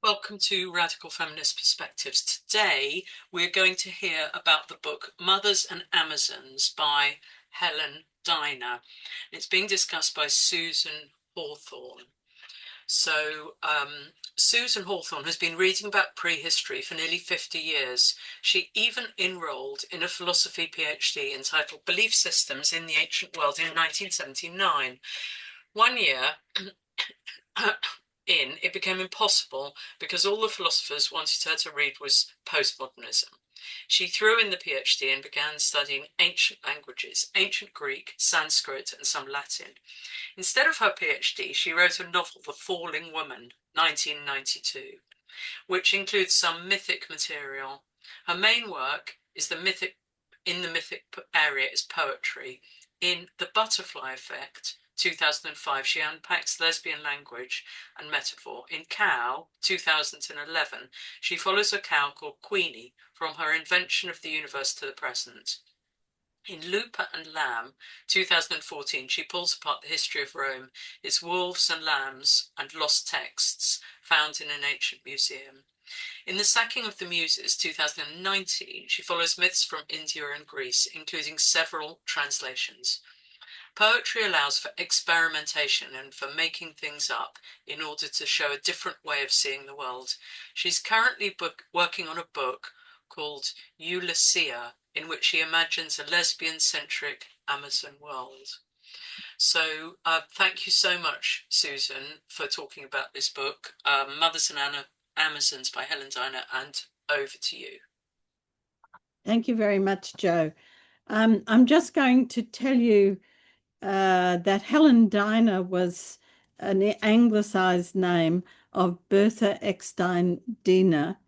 Welcome to Radical Feminist Perspectives. Today we're going to hear about the book Mothers and Amazons by Helen Diner. It's being discussed by Susan Hawthorne. So Susan Hawthorne has been reading about prehistory for nearly 50 years. She even enrolled in a philosophy PhD entitled Belief Systems in the Ancient World in 1979. 1 year it became impossible because all the philosophers wanted her to read was postmodernism. She threw in the PhD and began studying ancient languages, ancient Greek, Sanskrit, and some Latin. Instead of her PhD, she wrote a novel, The Falling Woman, 1992, which includes some mythic material. Her main work is the mythic area is poetry. In The Butterfly Effect, 2005, she unpacks lesbian language and metaphor. In Cow, 2011, she follows a cow called Queenie from her invention of the universe to the present. In Looper and Lamb, 2014, she pulls apart the history of Rome, its wolves and lambs and lost texts found in an ancient museum. In The Sacking of the Muses, 2019, she follows myths from India and Greece, including several translations. Poetry allows for experimentation and for making things up in order to show a different way of seeing the world. She's currently working on a book called Ulyssia, in which she imagines a lesbian-centric Amazon world. So thank you so much, Susan, for talking about this book, Mothers and Amazons by Helen Diner, and over to you. Thank you very much, Jo. I'm just going to tell you that Helen Diner was an anglicised name of Bertha Eckstein Diener,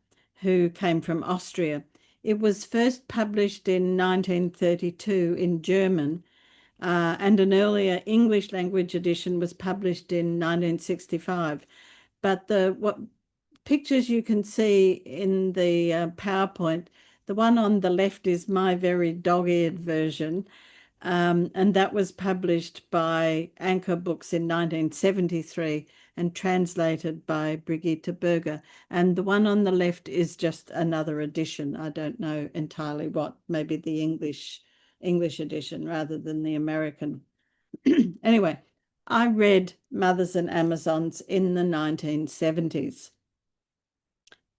who came from Austria. It was first published in 1932 in German, and an earlier English language edition was published in 1965. But what pictures you can see in the PowerPoint, the one on the left is my very dog-eared version, and that was published by Anchor Books in 1973 and translated by Brigitte Berger. And the one on the left is just another edition. I don't know entirely what, maybe the English edition rather than the American. Anyway, I read Mothers and Amazons in the 1970s.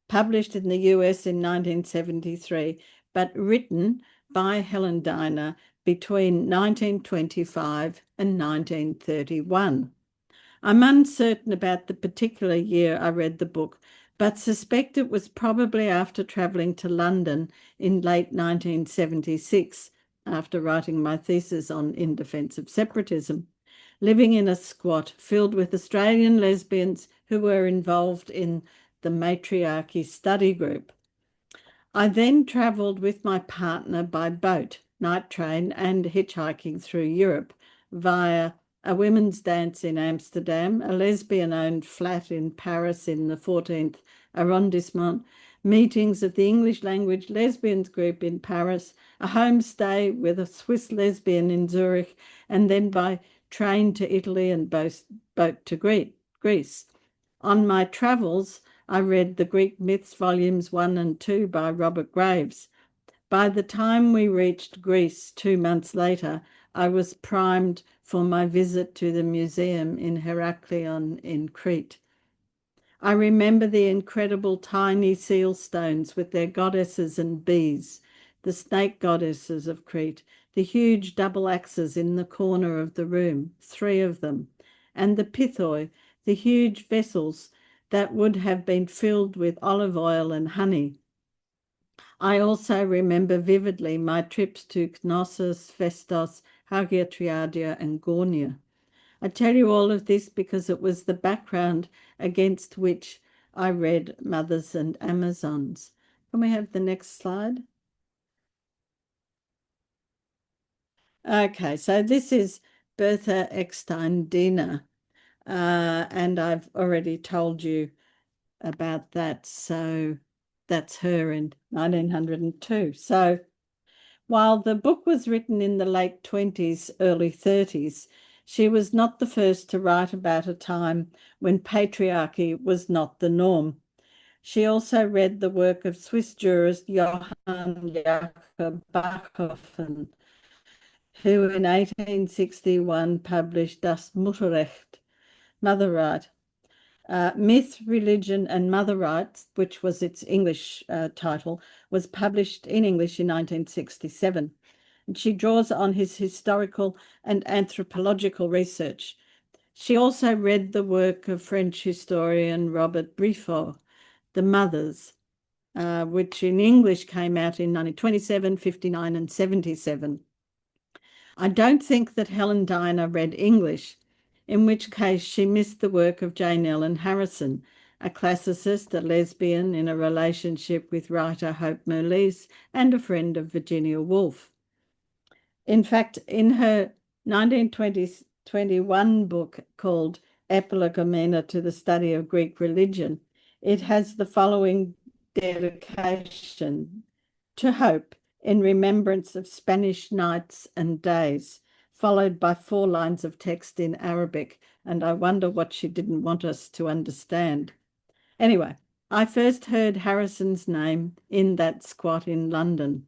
Published in the US in 1973, but written by Helen Diner between 1925 and 1931. I'm uncertain about the particular year I read the book, but suspect it was probably after travelling to London in late 1976, after writing my thesis on In Defence of Separatism, living in a squat filled with Australian lesbians who were involved in the matriarchy study group. I then travelled with my partner by boat, night train and hitchhiking through Europe via a women's dance in Amsterdam, a lesbian-owned flat in Paris in the 14th arrondissement, meetings of the English language lesbians group in Paris, a homestay with a Swiss lesbian in Zurich, and then by train to Italy and boat to Greece. On my travels, I read the Greek Myths Volumes 1 and 2 by Robert Graves. By the time we reached Greece 2 months later, I was primed for my visit to the museum in Heraklion in Crete. I remember the incredible tiny seal stones with their goddesses and bees, the snake goddesses of Crete, the huge double axes in the corner of the room, 3 of them, and the pithoi, the huge vessels that would have been filled with olive oil and honey. I also remember vividly my trips to Knossos, Festos, Hagia Triadia, and Gornia. I tell you all of this because it was the background against which I read Mothers and Amazons. Can we have the next slide? Okay, so this is Bertha Eckstein Diener, and I've already told you about that. So that's her in 1902. So while the book was written in the late 20s, early 30s, she was not the first to write about a time when patriarchy was not the norm. She also read the work of Swiss jurist Johann Jakob Bachhofen, who in 1861 published Das Mutterrecht, Mother Right, Myth, Religion and Mother Rights, which was its English title, was published in English in 1967. And she draws on his historical and anthropological research. She also read the work of French historian Robert Briffaut, The Mothers, which in English came out in 1927, 59 and 77. I don't think that Helen Diner read English, in which case she missed the work of Jane Ellen Harrison, a classicist, a lesbian in a relationship with writer Hope Mirrlees, and a friend of Virginia Woolf. In fact, in her 1921 book called Epilegomena to the Study of Greek Religion, it has the following dedication: to Hope, in remembrance of Spanish nights and days, followed by 4 lines of text in Arabic, and I wonder what she didn't want us to understand. Anyway, I first heard Harrison's name in that squat in London.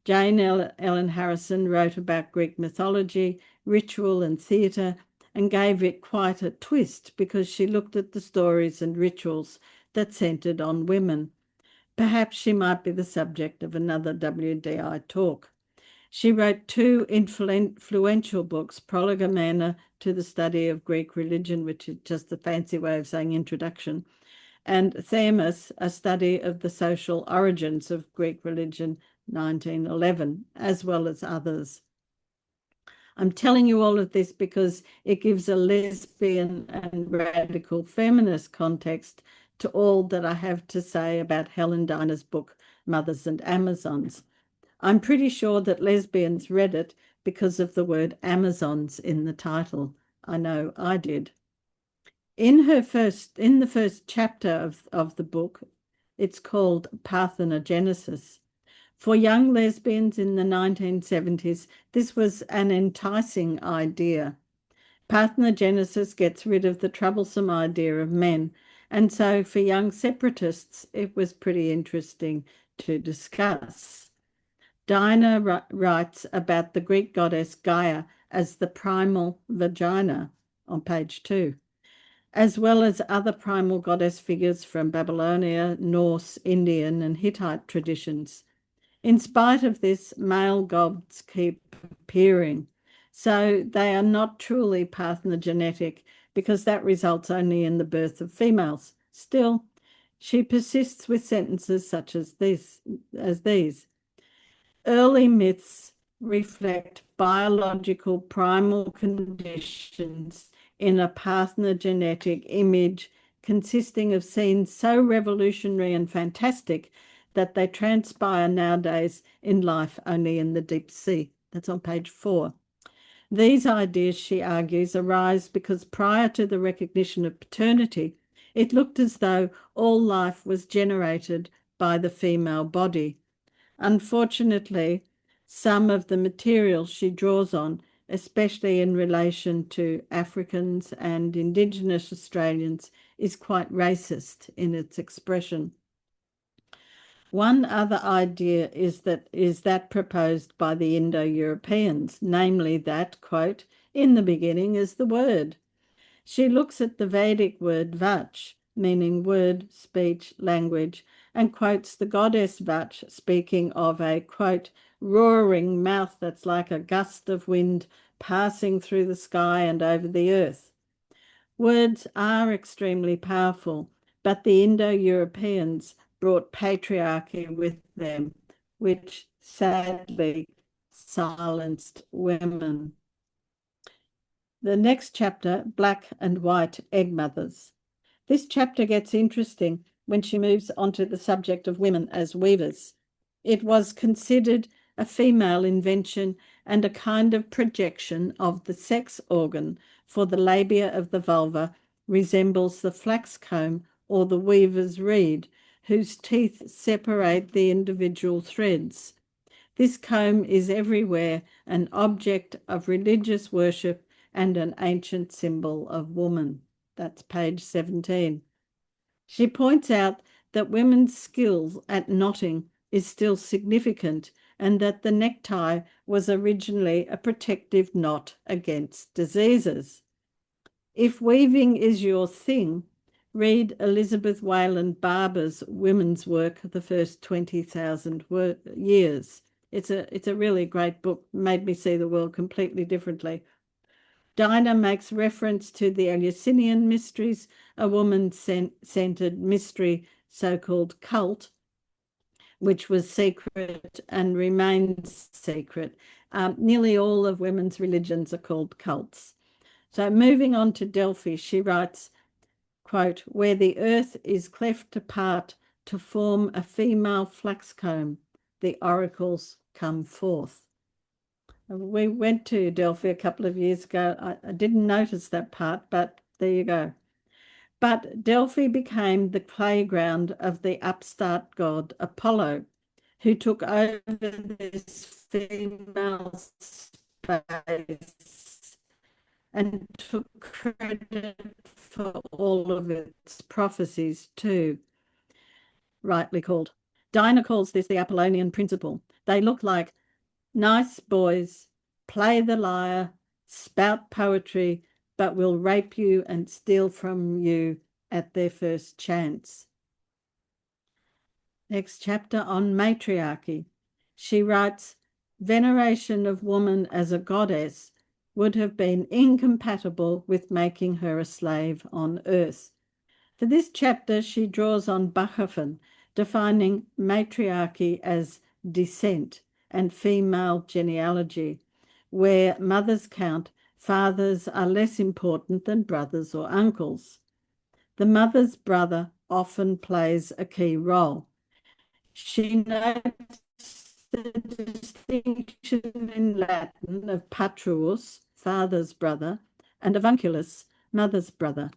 Jane Ellen Harrison wrote about Greek mythology, ritual and theatre, and gave it quite a twist because she looked at the stories and rituals that centred on women. Perhaps she might be the subject of another WDI talk. She wrote 2 influential books, Prolegomena to the Study of Greek Religion, which is just a fancy way of saying introduction, and Themis, a study of the social origins of Greek religion, 1911, as well as others. I'm telling you all of this because it gives a lesbian and radical feminist context to all that I have to say about Helen Diner's book, Mothers and Amazons. I'm pretty sure that lesbians read it because of the word Amazons in the title. I know I did. In the first chapter of the book, it's called Parthenogenesis. For young lesbians in the 1970s, this was an enticing idea. Parthenogenesis gets rid of the troublesome idea of men, and so for young separatists, it was pretty interesting to discuss. Diner writes about the Greek goddess Gaia as the primal vagina on page 2, as well as other primal goddess figures from Babylonia, Norse, Indian, and Hittite traditions. In spite of this, male gods keep appearing, so they are not truly parthenogenetic because that results only in the birth of females. Still, she persists with sentences such as these. Early myths reflect biological primal conditions in a parthenogenetic image consisting of scenes so revolutionary and fantastic that they transpire nowadays in life only in the deep sea. That's on page 4. These ideas, she argues, arise because prior to the recognition of paternity, it looked as though all life was generated by the female body. Unfortunately, some of the material she draws on, especially in relation to Africans and Indigenous Australians, is quite racist in its expression. One other idea is that proposed by the Indo-Europeans, namely that, quote, in the beginning is the word. She looks at the Vedic word vach, meaning word, speech, language, and quotes the goddess Vach, speaking of a, quote, roaring mouth that's like a gust of wind passing through the sky and over the earth. Words are extremely powerful, but the Indo-Europeans brought patriarchy with them, which sadly silenced women. The next chapter, Black and White Egg Mothers. This chapter gets interesting when she moves on to the subject of women as weavers. It was considered a female invention and a kind of projection of the sex organ, for the labia of the vulva resembles the flax comb or the weaver's reed, whose teeth separate the individual threads. This comb is everywhere an object of religious worship and an ancient symbol of woman. That's page 17. She points out that women's skill at knotting is still significant and that the necktie was originally a protective knot against diseases. If weaving is your thing, read Elizabeth Wayland Barber's women's work, The First 20,000 Years. It's a really great book, made me see the world completely differently. Dinah makes reference to the Eleusinian mysteries, a woman-centered mystery, so-called cult, which was secret and remains secret. Nearly all of women's religions are called cults. So moving on to Delphi, she writes, quote, where the earth is cleft apart to form a female flax comb, the oracles come forth. We went to Delphi a couple of years ago. I didn't notice that part, but there you go. But Delphi became the playground of the upstart god Apollo, who took over this female space and took credit for all of its prophecies too, rightly called. Dinah calls this the Apollonian principle. They look like nice boys, play the lyre, spout poetry, but will rape you and steal from you at their first chance. Next chapter on matriarchy. She writes, veneration of woman as a goddess would have been incompatible with making her a slave on earth. For this chapter, she draws on Bachofen, defining matriarchy as descent and female genealogy, where mothers count, fathers are less important than brothers or uncles. The mother's brother often plays a key role. She notes the distinction in Latin of patrus, father's brother, and avunculus, mother's brother.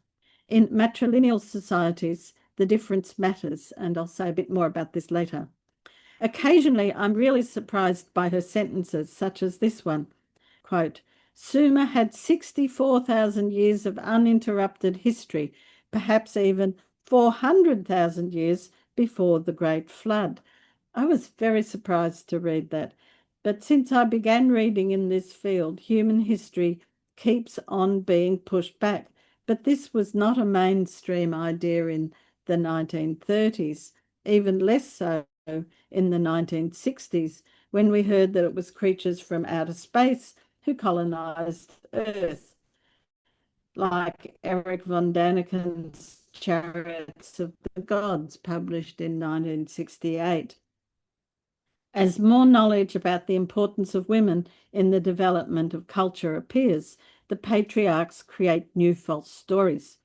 In matrilineal societies, the difference matters, and I'll say a bit more about this later. Occasionally, I'm really surprised by her sentences, such as this one, quote, Sumer had 64,000 years of uninterrupted history, perhaps even 400,000 years before the Great Flood. I was very surprised to read that. But since I began reading in this field, human history keeps on being pushed back. But this was not a mainstream idea in the 1930s, even less so in the 1960s, when we heard that it was creatures from outer space who colonized Earth, like Eric von Daniken's Chariots of the Gods, published in 1968. As more knowledge about the importance of women in the development of culture appears, the patriarchs create new false stories.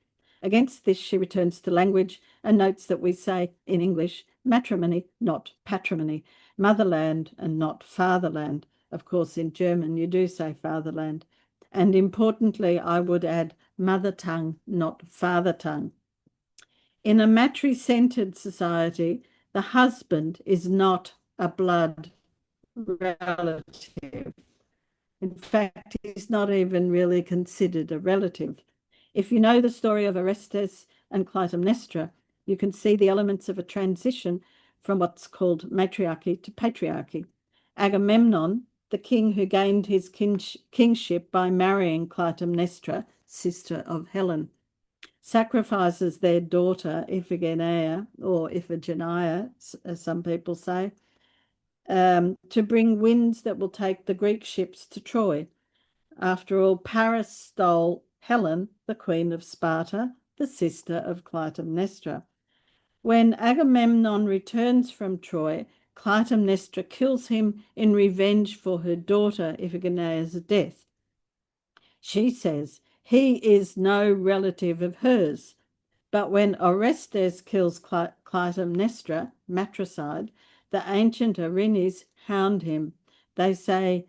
Against this, she returns to language and notes that we say in English matrimony, not patrimony, motherland and not fatherland. Of course, in German, you do say fatherland. And importantly, I would add mother tongue, not father tongue. In a matri-centered society, the husband is not a blood relative. In fact, he's not even really considered a relative. If you know the story of Orestes and Clytemnestra, you can see the elements of a transition from what's called matriarchy to patriarchy. Agamemnon, the king who gained his kingship by marrying Clytemnestra, sister of Helen, sacrifices their daughter Iphigenia, or Iphigenia, as some people say, to bring winds that will take the Greek ships to Troy. After all, Paris stole Helen, the queen of Sparta, the sister of Clytemnestra. When Agamemnon returns from Troy, Clytemnestra kills him in revenge for her daughter Iphigenia's death. She says he is no relative of hers, but when Orestes kills Clytemnestra, matricide, the ancient Erinyes hound him. They say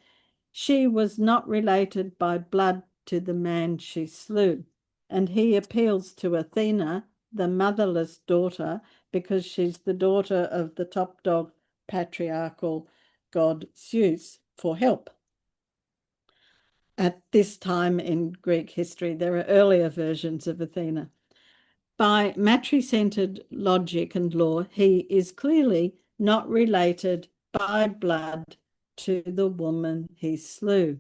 she was not related by blood to the man she slew, and he appeals to Athena, the motherless daughter, because she's the daughter of the top dog patriarchal god Zeus, for help. At this time in Greek history, there are earlier versions of Athena. By matri-centered logic and law, he is clearly not related by blood to the woman he slew.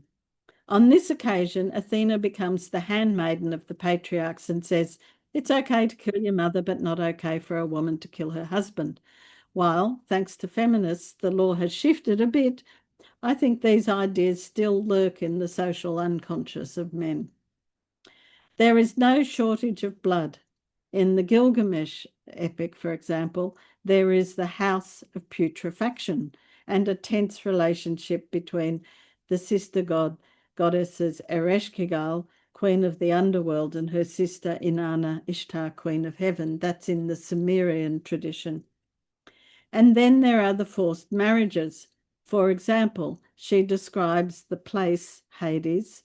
On this occasion, Athena becomes the handmaiden of the patriarchs and says, it's okay to kill your mother, but not okay for a woman to kill her husband. While, thanks to feminists, the law has shifted a bit, I think these ideas still lurk in the social unconscious of men. There is no shortage of blood. In the Gilgamesh epic, for example, there is the house of putrefaction and a tense relationship between the sister goddesses Ereshkigal, queen of the underworld, and her sister Inanna, Ishtar, queen of heaven. That's in the Sumerian tradition. And then there are the forced marriages. For example, she describes the place Hades,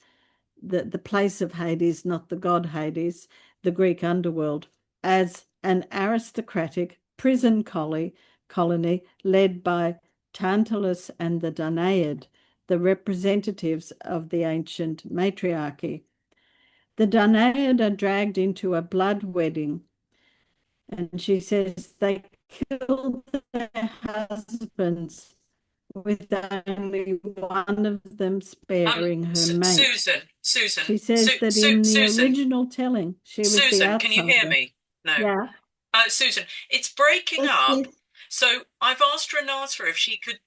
the place of Hades, not the god Hades, the Greek underworld, as an aristocratic prison colony led by Tantalus and the Danaid, the representatives of the ancient matriarchy. The Danaid are dragged into a blood wedding, and she says they killed their husbands with only one of them sparing her mate. Susan, She says that in the original telling, she was the Susan, can you hear outsider. me? No. Yeah. Susan, it's breaking Yes, up. yes. So I've asked Renata if she could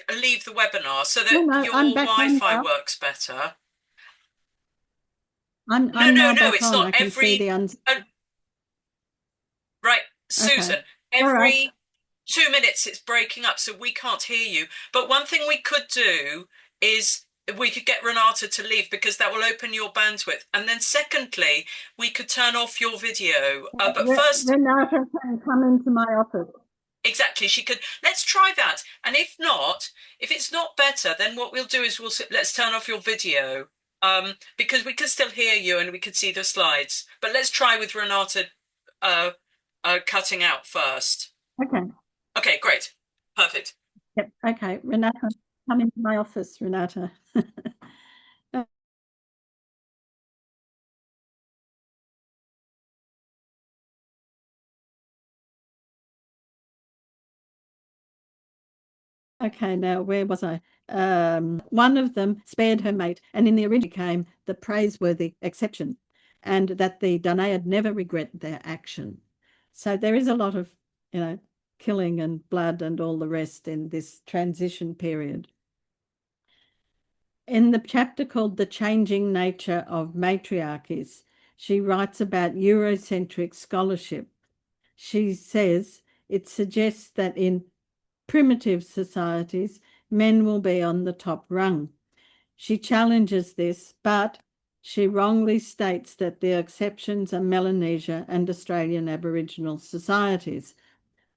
leave the webinar so No, that no, I'm your back on Wi-Fi now. works better. No, I'm no, now no, back it's on. not I can see the right, okay. Susan, All right. every 2 minutes it's breaking up, so we can't hear you. But one thing we could do is we could get Renata to leave because that will open your bandwidth. And then secondly, we could turn off your video. But first, Renata can come into my office. exactly, she could. Let's try that. And if not, if it's not better, then what we'll do is let's turn off your video. Because we can still hear you and we can see the slides. But let's try with Renata uh, cutting out first. Okay. Okay, great. Perfect. Yep. Okay. Renata, come into my office, Renata. Okay, now where was I? One of them spared her mate, and in the original became the praiseworthy exception, and that the Danaid never regret their action. So there is a lot of, killing and blood and all the rest in this transition period. In the chapter called The Changing Nature of Matriarchies, she writes about Eurocentric scholarship. She says it suggests that in primitive societies, men will be on the top rung. She challenges this, but she wrongly states that the exceptions are Melanesia and Australian Aboriginal societies.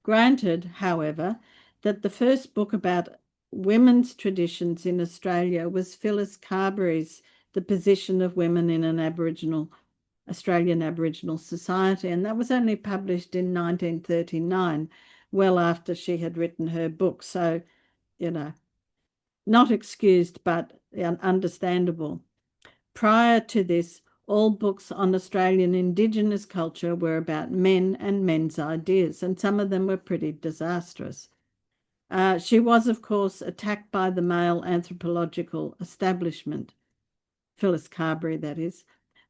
Granted, however, that the first book about women's traditions in Australia was Phyllis Carberry's The Position of Women in an Australian Aboriginal Society, and that was only published in 1939, well after she had written her book. So, not excused, but understandable. Prior to this, all books on Australian Indigenous culture were about men and men's ideas, and some of them were pretty disastrous. She was, of course, attacked by the male anthropological establishment, Phyllis Carberry, that is.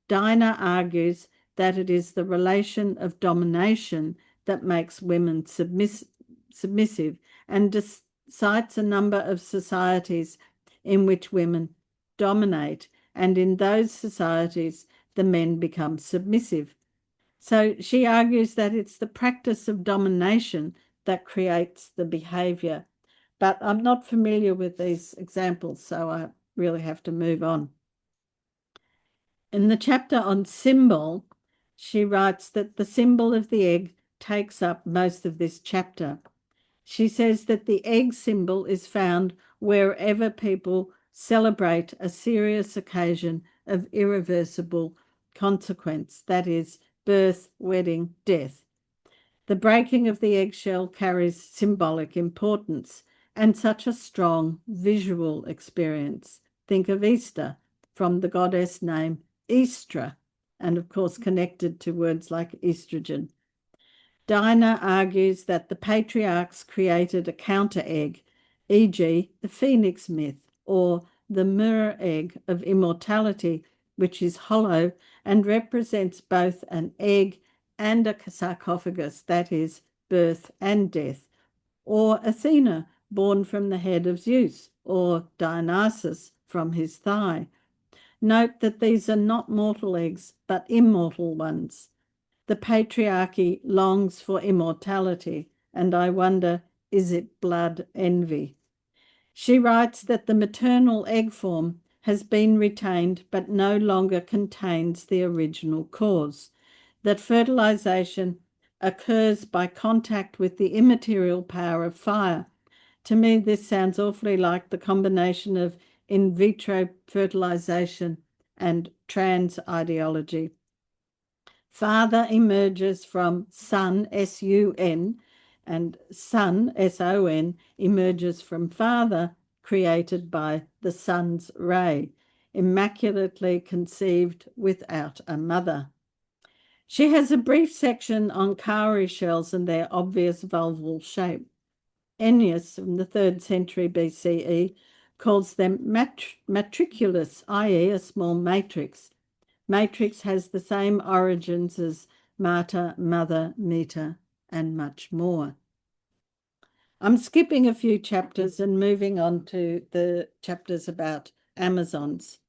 Dinah argues that it is the relation of domination that makes women submissive and cites a number of societies in which women dominate, and in those societies, the men become submissive. So she argues that it's the practice of domination that creates the behavior. But I'm not familiar with these examples, so I really have to move on. In the chapter on symbol, she writes that the symbol of the egg takes up most of this chapter. She says that the egg symbol is found wherever people celebrate a serious occasion of irreversible consequence, that is, birth, wedding, death. The breaking of the eggshell carries symbolic importance and such a strong visual experience. Think of Easter, from the goddess name Eastra, and of course connected to words like estrogen. Dinah argues that the patriarchs created a counter egg, e.g., the phoenix myth, or the mirror egg of immortality, which is hollow and represents both an egg and a sarcophagus, that is, birth and death, or Athena, born from the head of Zeus, or Dionysus from his thigh. Note that these are not mortal eggs, but immortal ones. The patriarchy longs for immortality, and I wonder, is it blood envy? She writes that the maternal egg form has been retained but no longer contains the original cause, that fertilization occurs by contact with the immaterial power of fire. To me, this sounds awfully like the combination of in vitro fertilization and trans ideology. Father emerges from Sun, S-U-N, and Son, S-O-N, emerges from Father, created by the sun's ray, immaculately conceived without a mother. She has a brief section on cowrie shells and their obvious vulval shape. Ennius, from the 3rd century BCE, calls them matriculus, i.e., a small matrix. Matrix has the same origins as mater, mother, meter, and much more. I'm skipping a few chapters and moving on to the chapters about Amazons.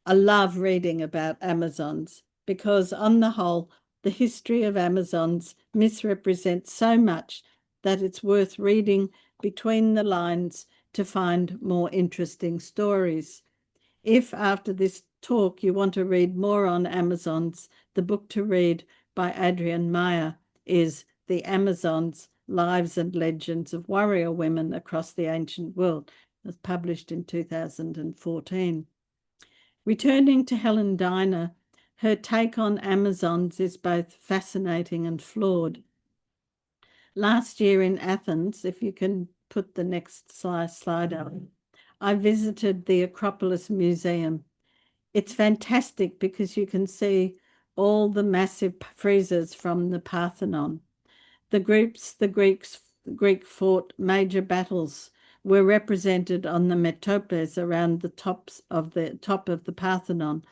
I love reading about Amazons because, on the whole, the history of Amazons misrepresents so much that it's worth reading between the lines to find more interesting stories. If after this talk you want to read more on Amazons, the book to read by Adrienne Meyer is The Amazons, Lives and Legends of Warrior Women Across the Ancient World. It was published in 2014. Returning to Helen Diner, her take on Amazons is both fascinating and flawed. Last year in Athens, if you can put the next slide up, I visited the Acropolis Museum. It's fantastic because you can see all the massive friezes from the Parthenon. The Greek fought major battles were represented on the metopes around the top of the Parthenon.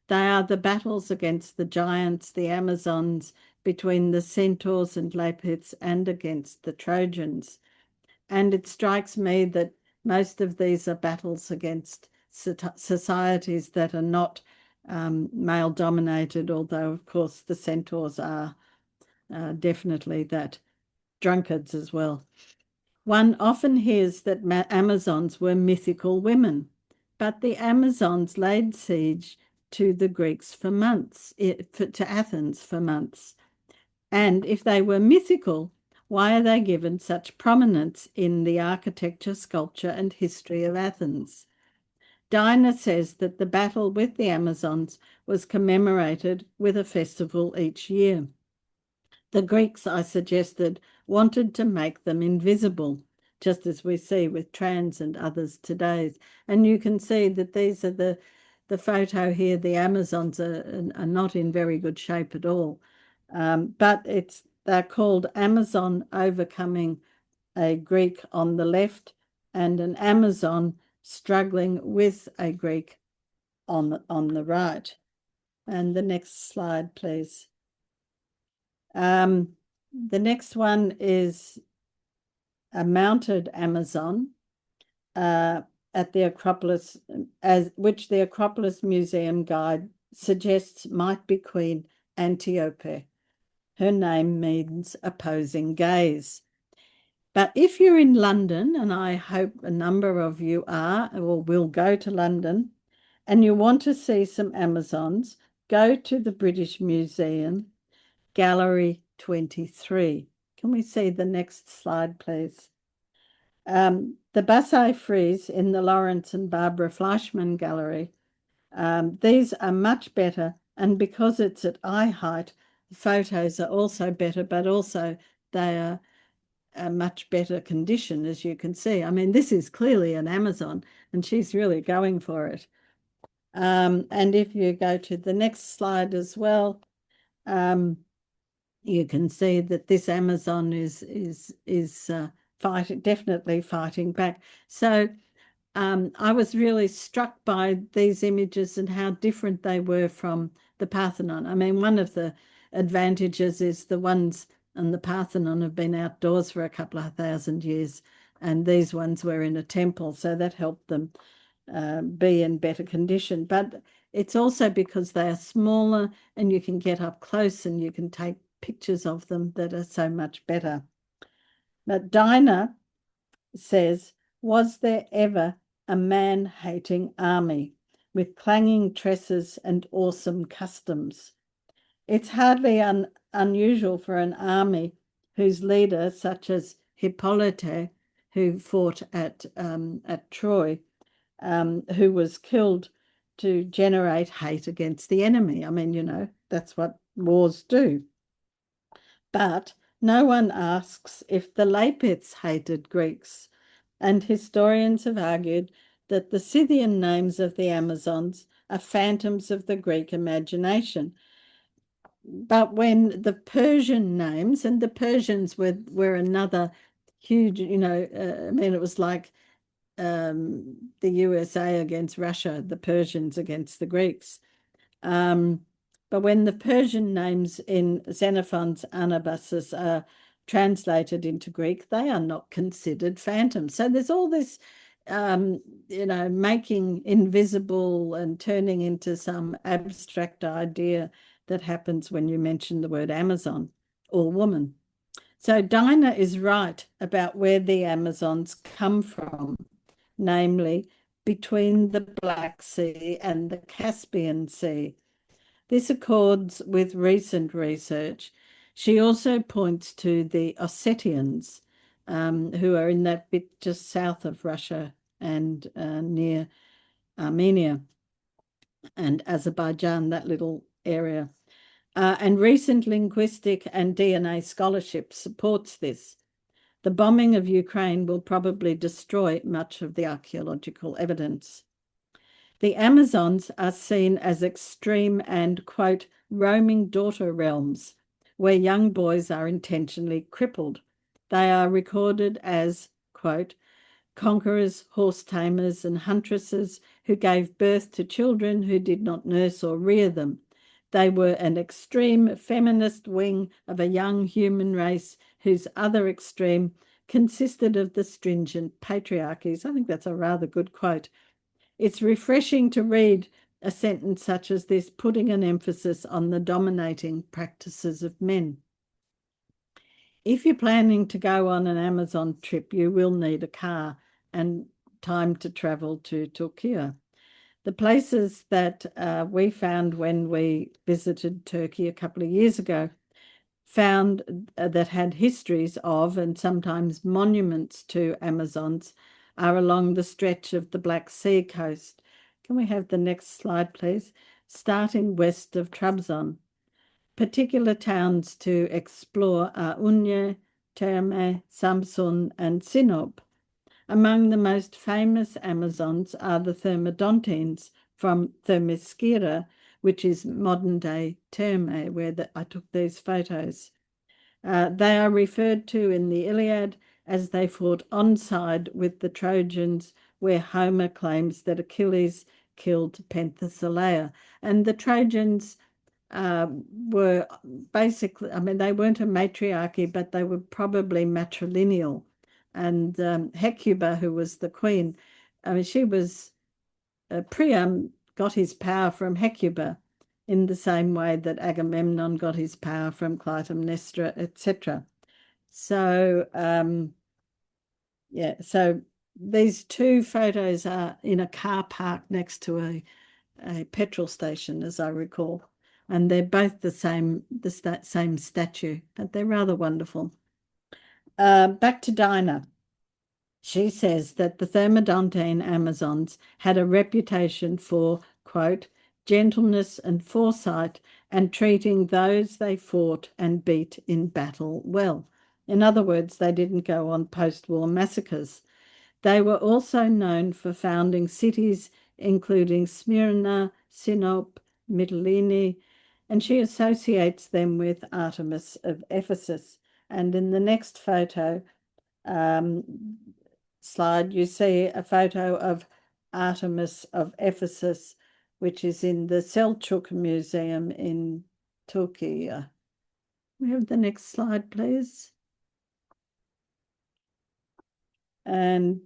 They are the battles against the giants, the Amazons, between the centaurs and Lapiths, and against the Trojans. And it strikes me that most of these are battles against societies that are not male dominated, although, of course, the centaurs are definitely that, drunkards as well. One often hears that Amazons were mythical women, but the Amazons laid siege to the Greeks for months, to Athens for months. And if they were mythical, why are they given such prominence in the architecture, sculpture, and history of Athens? Dinah says that the battle with the Amazons was commemorated with a festival each year. The Greeks, I suggested, wanted to make them invisible, just as we see with trans and others today. And you can see that these are the photo here. The Amazons are not in very good shape at all. But they're called Amazon overcoming a Greek on the left and an Amazon struggling with a Greek on the right. And the next slide, please. The next one is a mounted Amazon at the Acropolis, which the Acropolis Museum guide suggests might be Queen Antiope. Her name means opposing gaze. But if you're in London, and I hope a number of you are or will go to London, and you want to see some Amazons, go to the British Museum, Gallery 23. Can we see the next slide, please? The Bassett frieze in the Lawrence and Barbara Fleischmann Gallery, these are much better, and because it's at eye height, the photos are also better, but also they are a much better condition, as you can see. I mean, this is clearly an Amazon, and she's really going for it. And if you go to the next slide as well, you can see that this Amazon is definitely fighting back. So I was really struck by these images and how different they were from the Parthenon. I mean, one of the advantages is the ones on the Parthenon have been outdoors for a couple of thousand years, and these ones were in a temple, so that helped them be in better condition. But it's also because they are smaller and you can get up close and you can take pictures of them that are so much better. But Dinah says, was there ever a man-hating army with clanging tresses and awesome customs? It's hardly unusual for an army whose leader, such as Hippolyte, who fought at Troy, who was killed, to generate hate against the enemy. I mean, that's what wars do. But no one asks if the Lapiths hated Greeks, and historians have argued that the Scythian names of the Amazons are phantoms of the Greek imagination. But when the Persian names, and the Persians were another huge, I mean, it was like the USA against Russia, the Persians against the Greeks. But when the Persian names in Xenophon's Anabasis are translated into Greek, they are not considered phantoms. So there's all this, making invisible and turning into some abstract idea that happens when you mention the word Amazon or woman. So Dinah is right about where the Amazons come from, namely between the Black Sea and the Caspian Sea. This accords with recent research. She also points to the Ossetians, who are in that bit just south of Russia and near Armenia and Azerbaijan, that little area. And recent linguistic and DNA scholarship supports this. The bombing of Ukraine will probably destroy much of the archaeological evidence. The Amazons are seen as extreme and, quote, roaming daughter realms, where young boys are intentionally crippled. They are recorded as, quote, conquerors, horse tamers, and huntresses who gave birth to children who did not nurse or rear them. They were an extreme feminist wing of a young human race whose other extreme consisted of the stringent patriarchies. I think that's a rather good quote. It's refreshing to read a sentence such as this, putting an emphasis on the dominating practices of men. If you're planning to go on an Amazon trip, you will need a car and time to travel to Turkey. The places that we found when we visited Turkey a couple of years ago found that had histories of and sometimes monuments to Amazons are along the stretch of the Black Sea coast. Can we have the next slide, please? Starting west of Trabzon. Particular towns to explore are Unye, Terme, Samsun, and Sinop. Among the most famous Amazons are the Thermodontines from Themyscira, which is modern-day Terme, where I took these photos. They are referred to in the Iliad as they fought on side with the Trojans, where Homer claims that Achilles killed Penthesilea. And the Trojans were basically, I mean, they weren't a matriarchy, but they were probably matrilineal. And Hecuba, who was the queen, I mean, she was, Priam got his power from Hecuba in the same way that Agamemnon got his power from Clytemnestra, etc. So, yeah, so these two photos are in a car park next to a petrol station, as I recall, and they're both the same statue, but they're rather wonderful. Back to Dinah. She says that the Thermodontine Amazons had a reputation for, quote, gentleness and foresight and treating those they fought and beat in battle well. In other words, they didn't go on post-war massacres. They were also known for founding cities including Smyrna, Sinope, Mytilene, and she associates them with Artemis of Ephesus. And in the next photo slide, you see a photo of Artemis of Ephesus, which is in the Selçuk Museum in Turkey. We have the next slide, please. And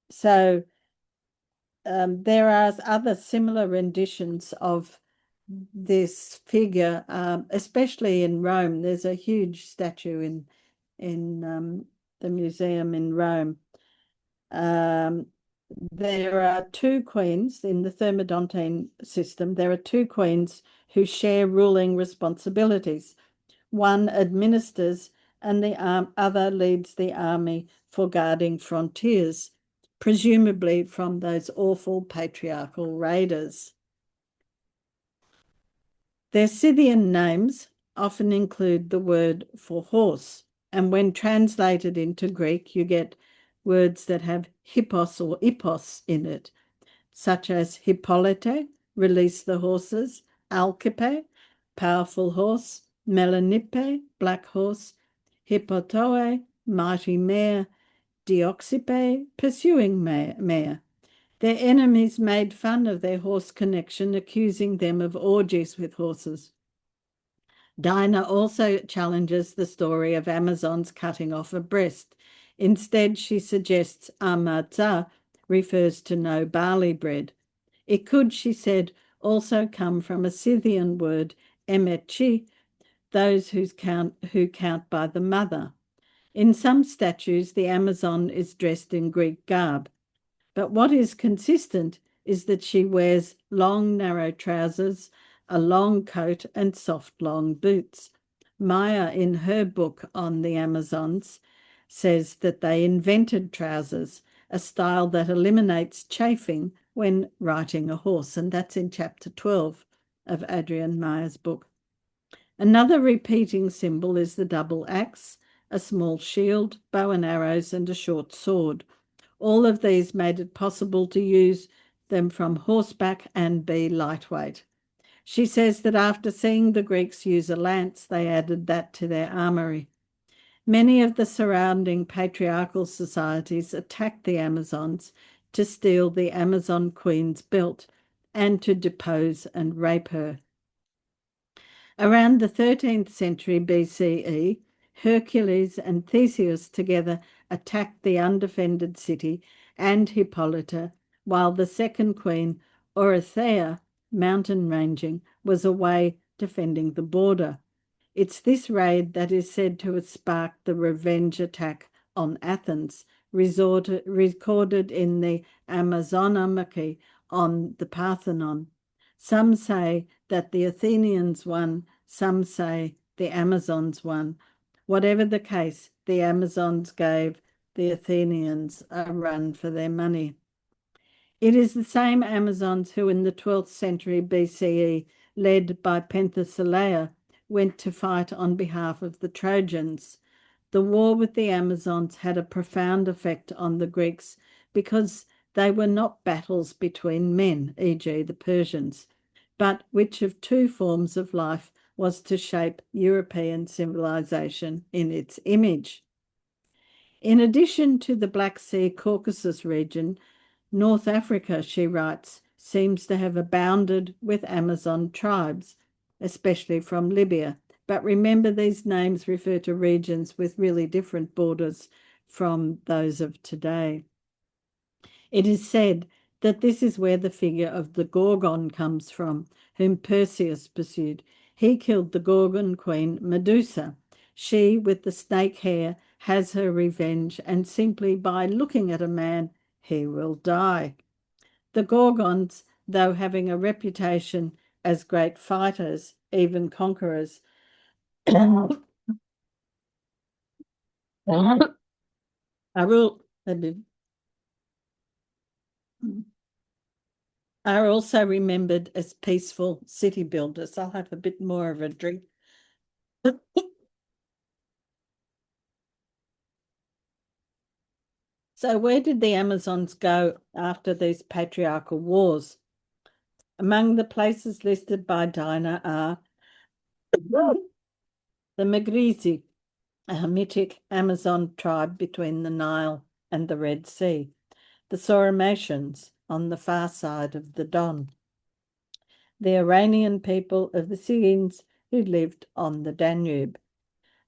so there are other similar renditions of this figure, especially in Rome. There's a huge statue in the museum in Rome. There are two queens in the Thermodontian system. There are two queens who share ruling responsibilities. One administers and the other leads the army for guarding frontiers, presumably from those awful patriarchal raiders. Their Scythian names often include the word for horse, and when translated into Greek, you get words that have hippos or ippos in it, such as Hippolyte, release the horses, Alcippe, powerful horse, Melanippe, black horse, Hippotoe, mighty mare, Dioxippe, pursuing mare. Their enemies made fun of their horse connection, accusing them of orgies with horses. Dinah also challenges the story of Amazons cutting off a breast. Instead, she suggests Amaza refers to no barley bread. It could, she said, also come from a Scythian word, emechi, those who count by the mother. In some statues, the Amazon is dressed in Greek garb, but what is consistent is that she wears long, narrow trousers, a long coat, and soft, long boots. Maya, in her book on the Amazons, says that they invented trousers, a style that eliminates chafing when riding a horse, and that's in chapter 12 of Adrian Maya's book. Another repeating symbol is the double axe, a small shield, bow and arrows, and a short sword. All of these made it possible to use them from horseback and be lightweight. She says that after seeing the Greeks use a lance, they added that to their armory. Many of the surrounding patriarchal societies attacked the Amazons to steal the Amazon queen's belt and to depose and rape her. Around the 13th century BCE, Hercules and Theseus together attacked the undefended city and Hippolyta, while the second queen, Orythea, mountain ranging, was away defending the border. It's this raid that is said to have sparked the revenge attack on Athens, recorded in the Amazonamachy on the Parthenon. Some say that the Athenians won, some say the Amazons won. Whatever the case, the Amazons gave the Athenians a run for their money. It is the same Amazons who in the 12th century BCE, led by Penthesilea, went to fight on behalf of the Trojans. The war with the Amazons had a profound effect on the Greeks because they were not battles between men, e.g. the Persians, but which of two forms of life was to shape European civilization in its image. In addition to the Black Sea Caucasus region, North Africa, she writes, seems to have abounded with Amazon tribes, especially from Libya. But remember, these names refer to regions with really different borders from those of today. It is said that this is where the figure of the Gorgon comes from, whom Perseus pursued. He killed the Gorgon queen Medusa. She, with the snake hair, has her revenge, and simply by looking at a man, he will die. The Gorgons, though having a reputation as great fighters, even conquerors, are also remembered as peaceful city builders. I'll have a bit more of a drink. So where did the Amazons go after these patriarchal wars? Among the places listed by Dinah are the Magrizi, a Hamitic Amazon tribe between the Nile and the Red Sea, the Saurimatians on the far side of the Don, the Iranian people of the Scythians who lived on the Danube,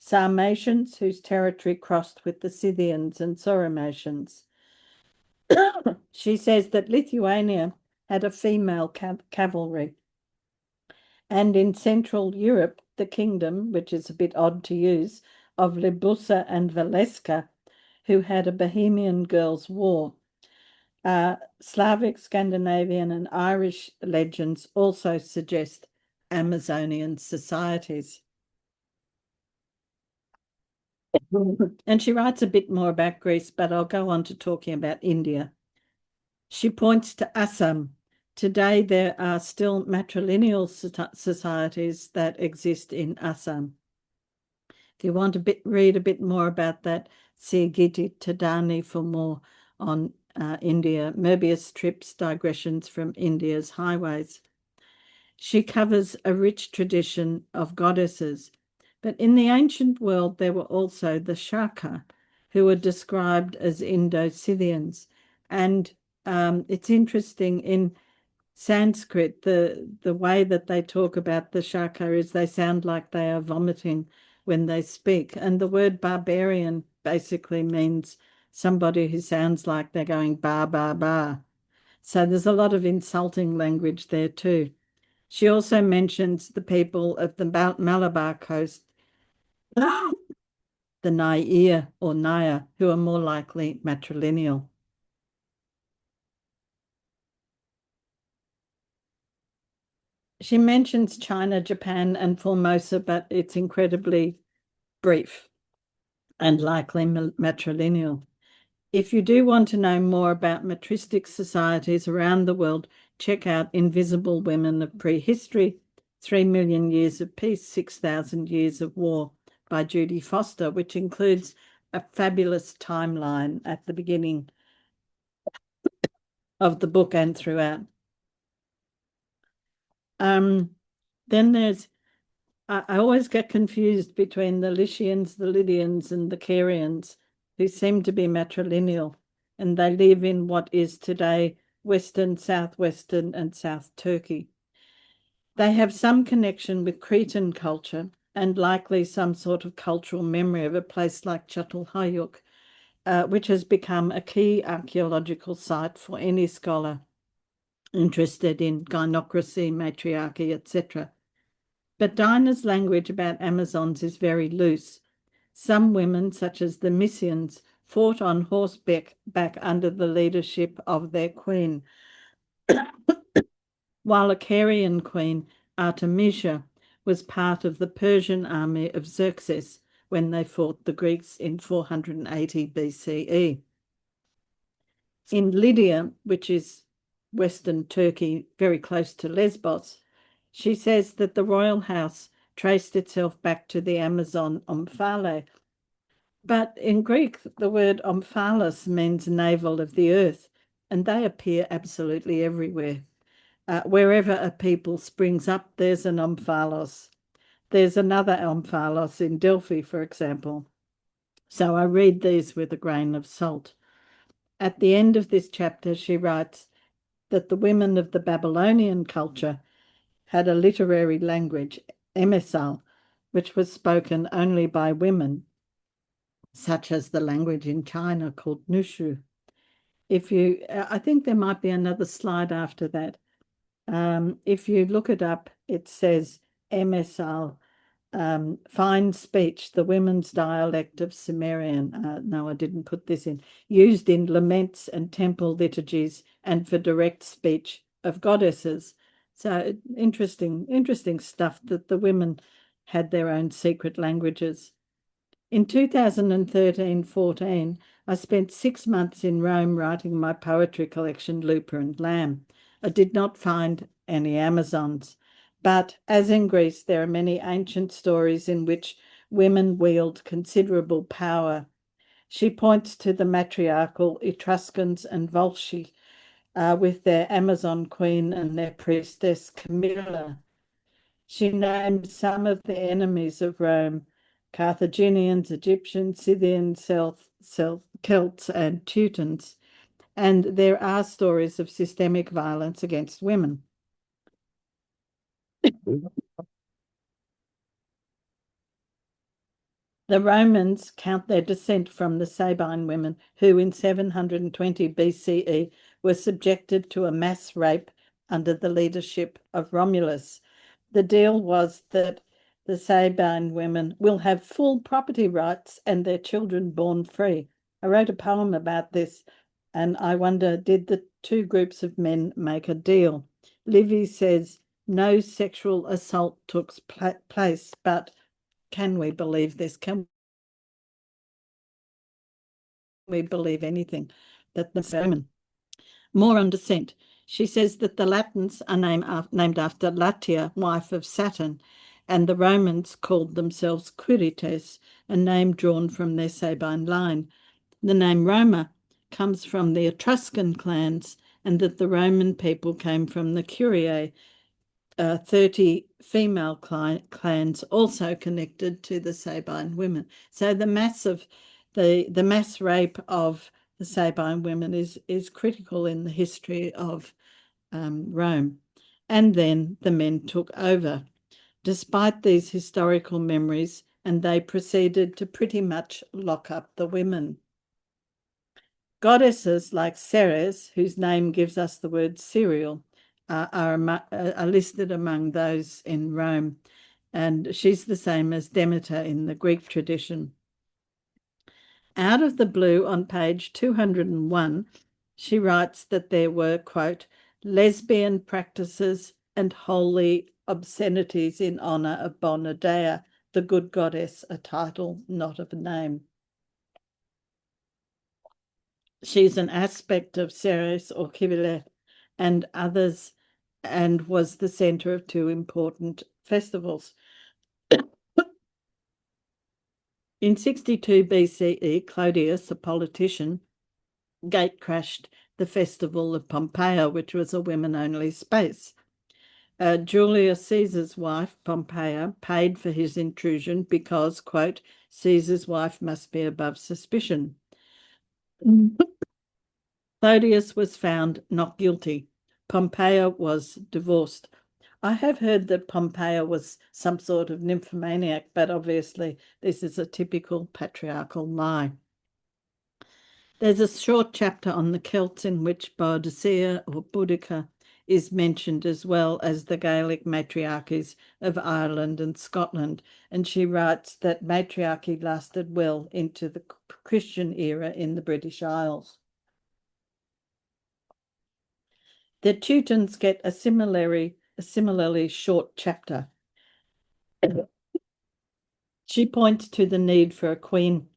Sarmatians whose territory crossed with the Scythians and Saurimatians. She says that Lithuania had a female cavalry. And in Central Europe, the kingdom, which is a bit odd to use, of Libussa and Valeska, who had a Bohemian Girls' War. Slavic, Scandinavian, and Irish legends also suggest Amazonian societies. And she writes a bit more about Greece, but I'll go on to talking about India. She points to Assam. Today, there are still matrilineal societies that exist in Assam. If you want to read a bit more about that, see Giti Tadani for more on India, Möbius strips, digressions from India's highways. She covers a rich tradition of goddesses, but in the ancient world there were also the Shaka, who were described as Indo-Scythians. And it's interesting in Sanskrit, the way that they talk about the Shaka is they sound like they are vomiting when they speak. And the word barbarian basically means somebody who sounds like they're going bar, bar, bar. So there's a lot of insulting language there too. She also mentions the people of the Malabar coast, the Nair or Naya, who are more likely matrilineal. She mentions China, Japan, and Formosa, but it's incredibly brief and likely matrilineal. If you do want to know more about matristic societies around the world, check out Invisible Women of Prehistory, 3 Million Years of Peace, 6,000 Years of War by Judy Foster, which includes a fabulous timeline at the beginning of the book and throughout. Then I always get confused between the Lycians, the Lydians, and the Carians, who seem to be matrilineal, and they live in what is today Western, Southwestern, and South Turkey. They have some connection with Cretan culture and likely some sort of cultural memory of a place like Çatalhöyük, which has become a key archaeological site for any scholar interested in gynocracy, matriarchy, etc. But Dinah's language about Amazons is very loose. Some women, such as the Mysians, fought on horseback under the leadership of their queen, while a Carian queen, Artemisia, was part of the Persian army of Xerxes when they fought the Greeks in 480 BCE. In Lydia, which is Western Turkey, very close to Lesbos, she says that the royal house traced itself back to the Amazon Omphale. But in Greek, the word omphalos means navel of the earth, and they appear absolutely everywhere. Wherever a people springs up, there's an omphalos. There's another omphalos in Delphi, for example. So I read these with a grain of salt. At the end of this chapter, she writes that the women of the Babylonian culture had a literary language, emesal, which was spoken only by women, such as the language in China called Nushu. I think there might be another slide after that. If you look it up, it says emesal, fine speech, the women's dialect of Sumerian. No, I didn't put this in. Used in laments and temple liturgies and for direct speech of goddesses. So interesting stuff that the women had their own secret languages. In 2013-14, I spent 6 months in Rome writing my poetry collection, Lupa and Lamb. I did not find any Amazons, but as in Greece, there are many ancient stories in which women wield considerable power She points to the matriarchal Etruscans and Volsci with their Amazon queen and their priestess Camilla. She named some of the enemies of Rome: Carthaginians, Egyptians, Scythians, Celts, and Teutons. And there are stories of systemic violence against women. The Romans count their descent from the Sabine women, who in 720 BCE were subjected to a mass rape under the leadership of Romulus. The deal was that the Sabine women will have full property rights and their children born free. I wrote a poem about this, and I wonder, did the two groups of men make a deal? Livy says no sexual assault took place, but can we believe this? Can we believe anything that the Roman? More on descent. She says that the Latins are named after Latia, wife of Saturn, and the Romans called themselves Quirites, a name drawn from their Sabine line. The name Roma comes from the Etruscan clans, and that the Roman people came from the Curiae, 30 female clans also connected to the Sabine women. So the mass rape of the Sabine women is critical in the history of Rome. And then the men took over. Despite these historical memories, and they proceeded to pretty much lock up the women. Goddesses like Ceres, whose name gives us the word cereal, are listed among those in Rome, and she's the same as Demeter in the Greek tradition. Out of the blue, on page 201, she writes that there were, quote, lesbian practices and holy obscenities in honor of Bona Dea, the good goddess, a title, not of a name. She's an aspect of Ceres or Cybele and others, and was the center of two important festivals. In 62 BCE, Clodius, a politician, gatecrashed the festival of Pompeia, which was a women-only space. Julius Caesar's wife, Pompeia, paid for his intrusion because, quote, Caesar's wife must be above suspicion. Clodius was found not guilty. Pompeia was divorced. I have heard that Pompeia was some sort of nymphomaniac, but obviously this is a typical patriarchal lie. There's a short chapter on the Celts in which Boadicea or Boudica is mentioned, as well as the Gaelic matriarchies of Ireland and Scotland, and she writes that matriarchy lasted well into the Christian era in the British Isles. The Teutons get a similarly short chapter. She points to the need for a queen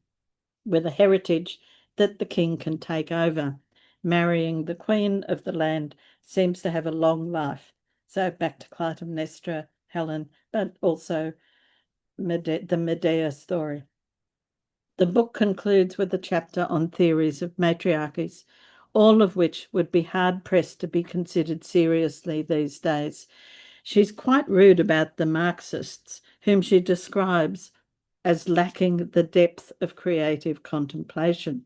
with a heritage that the king can take over. Marrying the queen of the land seems to have a long life. So back to Clytemnestra, Helen, but also the Medea story. The book concludes with a chapter on theories of matriarchies, all of which would be hard-pressed to be considered seriously these days. She's quite rude about the Marxists, whom she describes as lacking the depth of creative contemplation.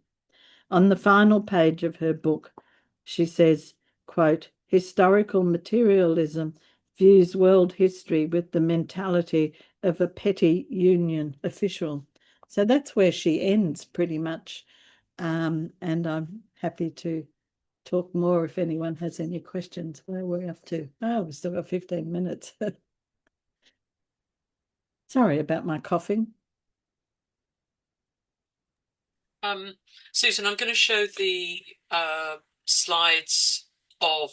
On the final page of her book, she says, quote, historical materialism views world history with the mentality of a petty union official. So that's where she ends pretty much. And I'm happy to talk more if anyone has any questions. Where are we up to? Oh, we've still got 15 minutes. Sorry about my coughing. Susan, I'm going to show the slides of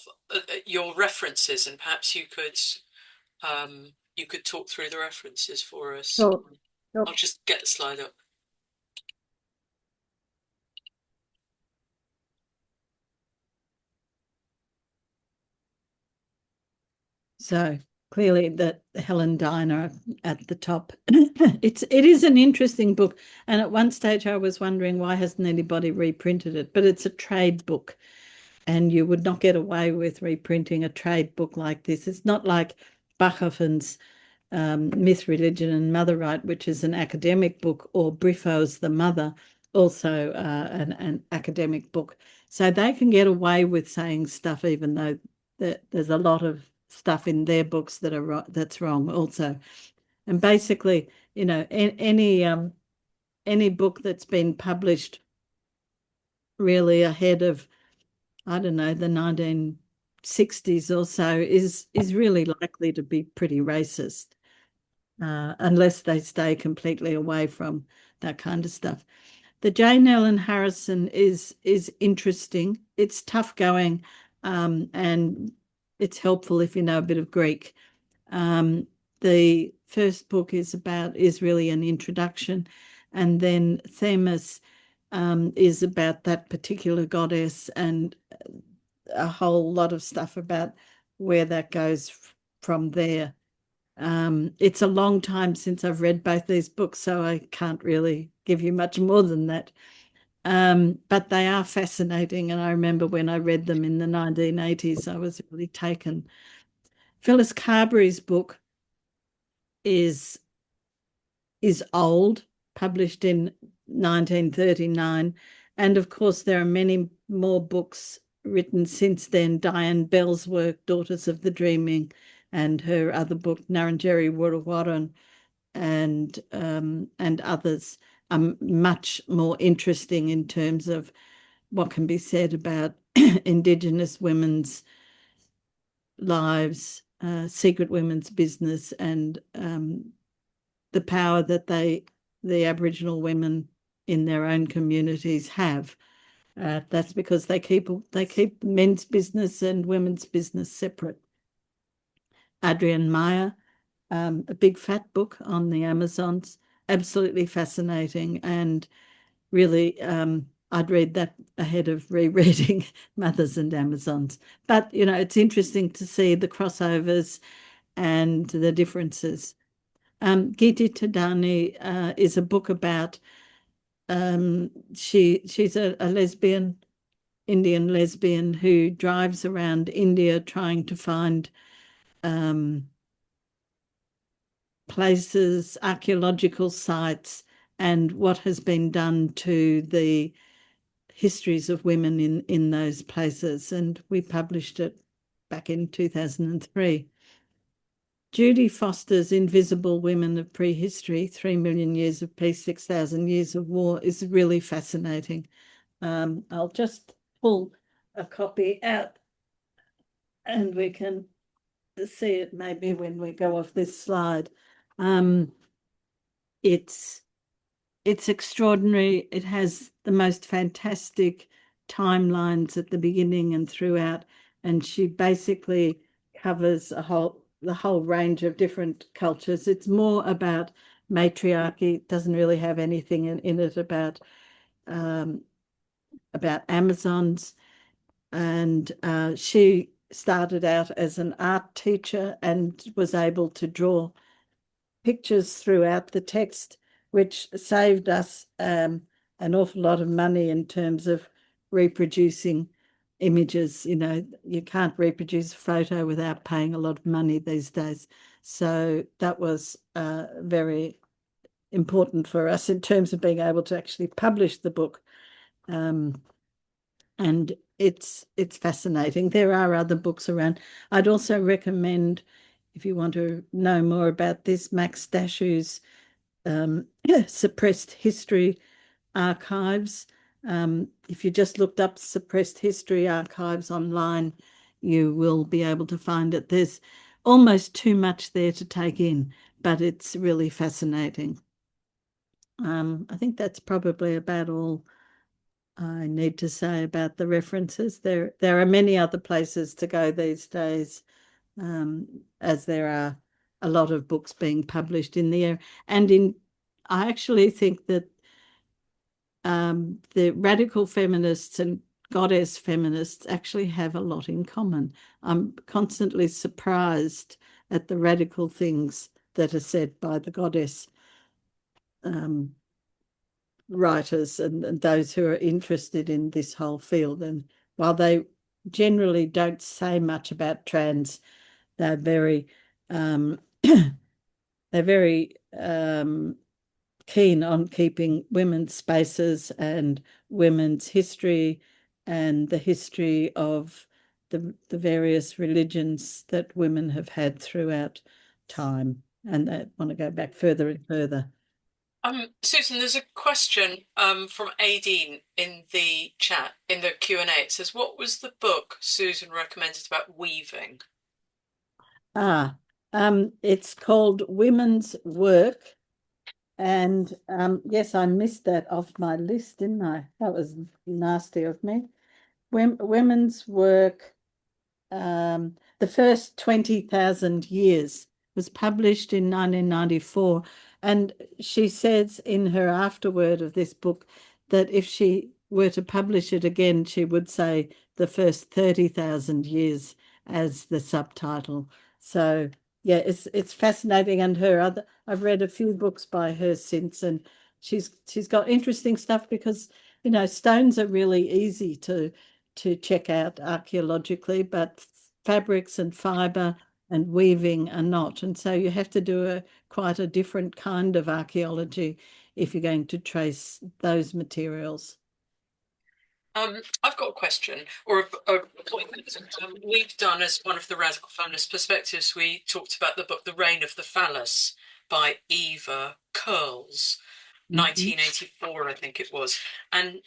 your references, and perhaps you could talk through the references for us. Sure. Sure. I'll just get the slide up. So clearly that Helen Diner at the top. It is an interesting book, and at one stage I was wondering why hasn't anybody reprinted it, but it's a trade book, and you would not get away with reprinting a trade book like this. It's not like Bachhofen's Myth, Religion and Mother Right, which is an academic book, or Briffault's The Mother, also an academic book. So they can get away with saying stuff, even though there's a lot of stuff in their books that's wrong also. And basically, any book that's been published really ahead of, I don't know, the 1960s or so is really likely to be pretty racist, unless they stay completely away from that kind of stuff. The Jane Ellen Harrison is interesting. It's tough going, and it's helpful if you know a bit of Greek. Um, the first book is really an introduction, and then Themis is about that particular goddess and a whole lot of stuff about where that goes from there. It's a long time since I've read both these books, so I can't really give you much more than that. But they are fascinating, and I remember when I read them in the 1980s, I was really taken. Phyllis Carberry's book is is old, published in 1939, and of course there are many more books written since then. Diane Bell's work, Daughters of the Dreaming, and her other book, Narrandjeri Wurrung, and others are much more interesting in terms of what can be said about Indigenous women's lives, secret women's business, and the power that the Aboriginal women in their own communities have. That's because they keep men's business and women's business separate. Adrienne Meyer, a big fat book on the Amazons, absolutely fascinating, and really I'd read that ahead of rereading Mothers and Amazons. But it's interesting to see the crossovers and the differences. Giti Tadani is a book about she's a lesbian, Indian lesbian who drives around India trying to find places, archaeological sites, and what has been done to the histories of women in those places. And we published it back in 2003. Judy Foster's Invisible Women of Prehistory, 3 Million Years of Peace, 6,000 Years of War, is really fascinating. I'll just pull a copy out and we can see it maybe when we go off this slide. It's extraordinary. It has the most fantastic timelines at the beginning and throughout, and she basically covers the whole range of different cultures. It's more about matriarchy. It doesn't really have anything in it about Amazons. And she started out as an art teacher and was able to draw pictures throughout the text, which saved us an awful lot of money in terms of reproducing images. You can't reproduce a photo without paying a lot of money these days. So that was very important for us in terms of being able to actually publish the book. And it's fascinating. There are other books around. I'd also recommend, if you want to know more about this, Max Dashu's Suppressed History Archives. If you just looked up Suppressed History Archives online, you will be able to find it. There's almost too much there to take in, but it's really fascinating. I think that's probably about all I need to say about the references. There are many other places to go these days, as there are a lot of books being published in the area. And I actually think that the radical feminists and goddess feminists actually have a lot in common. I'm constantly surprised at the radical things that are said by the goddess um, writers and those who are interested in this whole field. And while they generally don't say much about trans, they're very they're very keen on keeping women's spaces and women's history and the history of the various religions that women have had throughout time. And they want to go back further and further. Susan, there's a question from Aideen in the chat, in the Q&A. It says, what was the book Susan recommended about weaving? Ah, it's called Women's Work. And yes, I missed that off my list, didn't I? That was nasty of me. Women's Work, the first 20,000 years was published in 1994. And she says in her afterword of this book that if she were to publish it again, she would say the first 30,000 years as the subtitle. So yeah, it's fascinating. And her other, I've read a few books by her since, and she's got interesting stuff because, you know, stones are really easy to check out archaeologically, but fabrics and fiber and weaving are not. And so you have to do quite a different kind of archaeology if you're going to trace those materials. I've got a question or a point that we've done as one of the radical feminist perspectives. We talked about the book The Reign of the Phallus by Eva Curls, Mhm. 1984, I think it was. And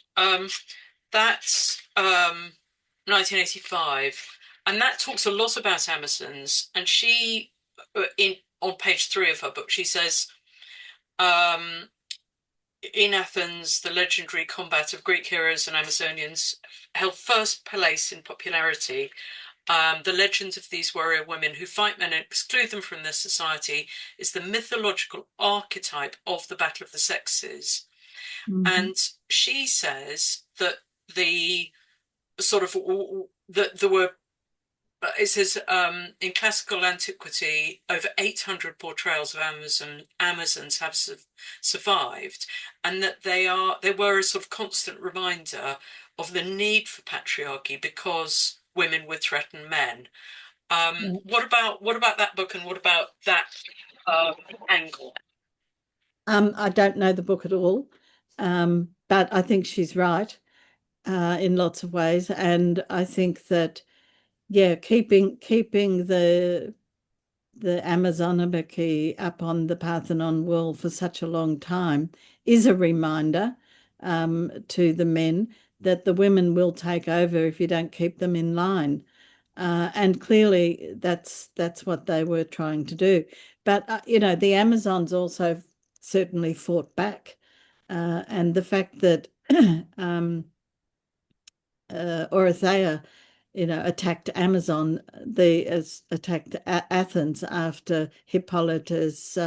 that's 1985. And that talks a lot about Amazons. And she, in on page 3 of her book, she says, um, in Athens, the legendary combat of Greek heroes and Amazonians held first place in popularity. The legend of these warrior women who fight men and exclude them from their society is the mythological archetype of the battle of the sexes. Mhm. And she says that the sort of that there were it says in classical antiquity, over 800 portrayals of Amazons have survived, and that they were a sort of constant reminder of the need for patriarchy because women would threaten men. Yeah. What about that book, and what about that uh, angle? I don't know the book at all, but I think she's right in lots of ways. And I think that, yeah, keeping the Amazonabaki up on the Parthenon wall for such a long time is a reminder to the men that the women will take over if you don't keep them in line. And clearly that's what they were trying to do. But you know, the Amazons also certainly fought back. And the fact that um, Orithea, you know, attacked Amazon, attacked Athens after Hippolyta's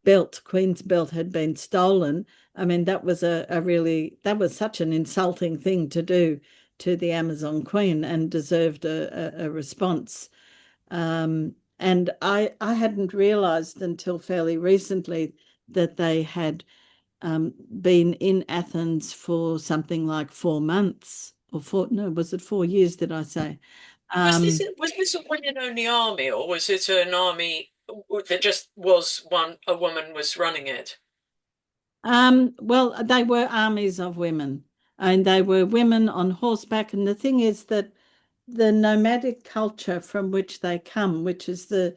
belt, Queen's belt, had been stolen. I mean, that was a really that was such an insulting thing to do to the Amazon Queen and deserved a response. And I hadn't realized until fairly recently that they had been in Athens for something like 4 months or four, no, was it 4 years, did I say? Um, Was this a women-only army, or was it an army that just was a woman was running it? well, they were armies of women, and they were women on horseback. And the thing is that the nomadic culture from which they come, which is the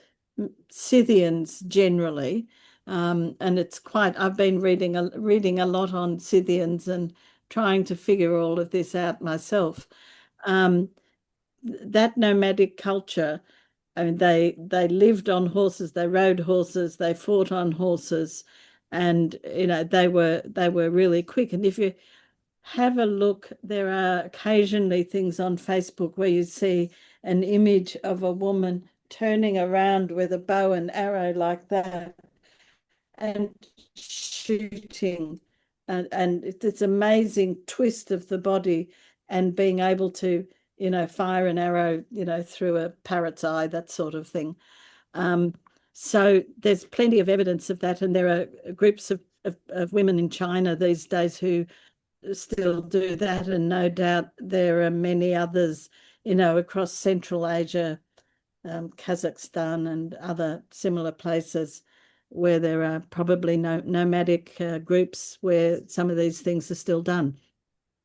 Scythians generally, and it's quite, I've been reading a lot on Scythians and trying to figure all of this out myself. Um, that nomadic culture, I mean, they lived on horses, they rode horses, they fought on horses, and you know they were really quick. And if you have a look, there are occasionally things on Facebook where you see an image of a woman turning around with a bow and arrow like that and shooting. And it's amazing twist of the body and being able to, you know, fire an arrow, you know, through a parrot's eye, that sort of thing. So there's plenty of evidence of that, and there are groups of women in China these days who still do that, and no doubt there are many others, across Central Asia, Kazakhstan, and other similar places where there are probably nomadic groups where some of these things are still done.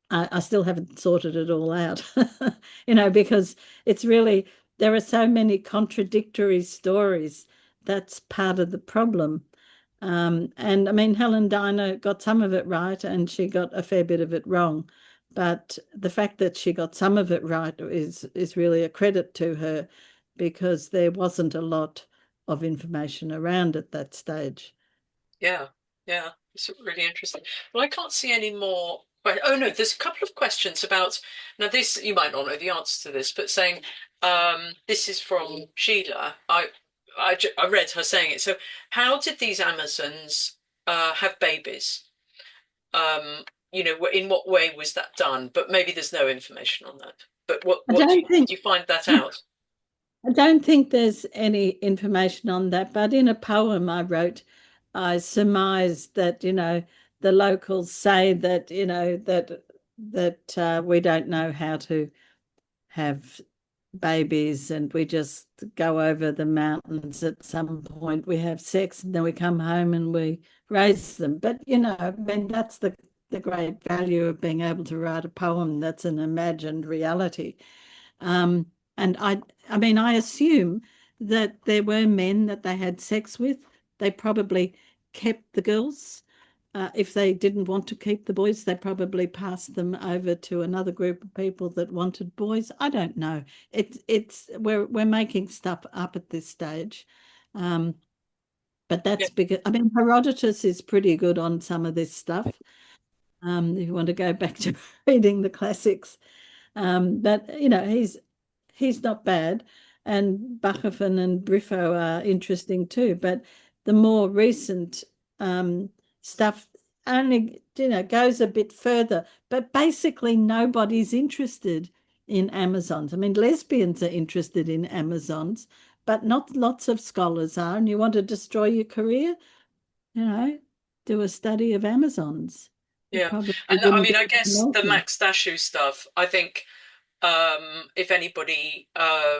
I still haven't sorted it all out, because it's really, there are so many contradictory stories. That's part of the problem. And I mean, Helen Diner got some of it right and she got a fair bit of it wrong. But the fact that she got some of it right is really a credit to her, because there wasn't a lot of information around at that stage. Yeah, yeah, it's really interesting. Well, I can't see any more. Oh no, there's a couple of questions about now. This you might not know the answer to this, but saying this is from Sheila. I read her saying it. So, how did these Amazons have babies? In what way was that done? But maybe there's no information on that. But I what don't think did you find that out? I don't think there's any information on that, but in a poem I wrote, I surmised that, the locals say that, that we don't know how to have babies, and we just go over the mountains at some point. We have sex and then we come home and we raise them. But, I mean, that's the great value of being able to write a poem that's an imagined reality. Um, and I mean, I assume that there were men that they had sex with. They probably kept the girls. If they didn't want to keep the boys, they probably passed them over to another group of people that wanted boys. I don't know. We're making stuff up at this stage. Um, but Yeah, that's because I mean Herodotus is pretty good on some of this stuff. If you want to go back to reading the classics. But he's not bad, and Bachhofen and Briffo are interesting too. But the more recent stuff only goes a bit further. But basically, nobody's interested in Amazons. I mean, lesbians are interested in Amazons, but not lots of scholars are. And you want to destroy your career, you know, do a study of Amazons. You yeah. probably And I wouldn't mean, get I a guess the promotion. Max Dashu stuff. I think if anybody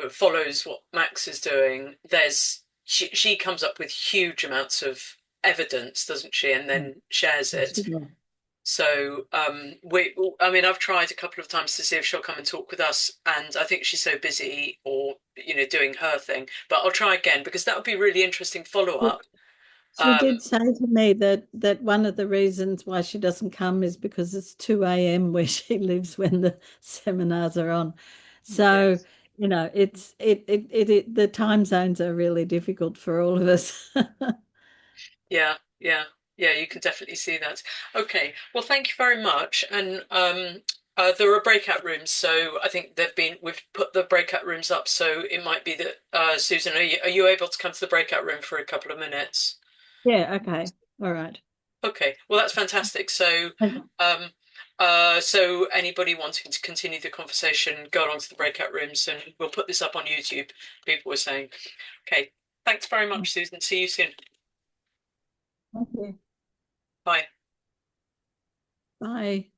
follows what Max is doing, she comes up with huge amounts of evidence, doesn't she? And then shares it. So I mean, I've tried a couple of times to see if she'll come and talk with us, and I think she's so busy or doing her thing. But I'll try again because that would be really interesting follow She, up. she Um, did say to me that one of the reasons why she doesn't come is because it's 2 a.m. where she lives when the seminars are on. So, yes. the time zones are really difficult for all of us. Yeah, yeah, yeah, you can definitely see that. Okay, well, thank you very much. And there are breakout rooms, so I think we've put the breakout rooms up, so it might be that Susan, are you able to come to the breakout room for a couple of minutes? Yeah, okay. All right. Okay, well, that's fantastic. So, Okay. so anybody wanting to continue the conversation, go along to the breakout rooms, and we'll put this up on YouTube. People were saying, okay, thanks very much, Susan. See you soon. Thank you. Bye. Bye.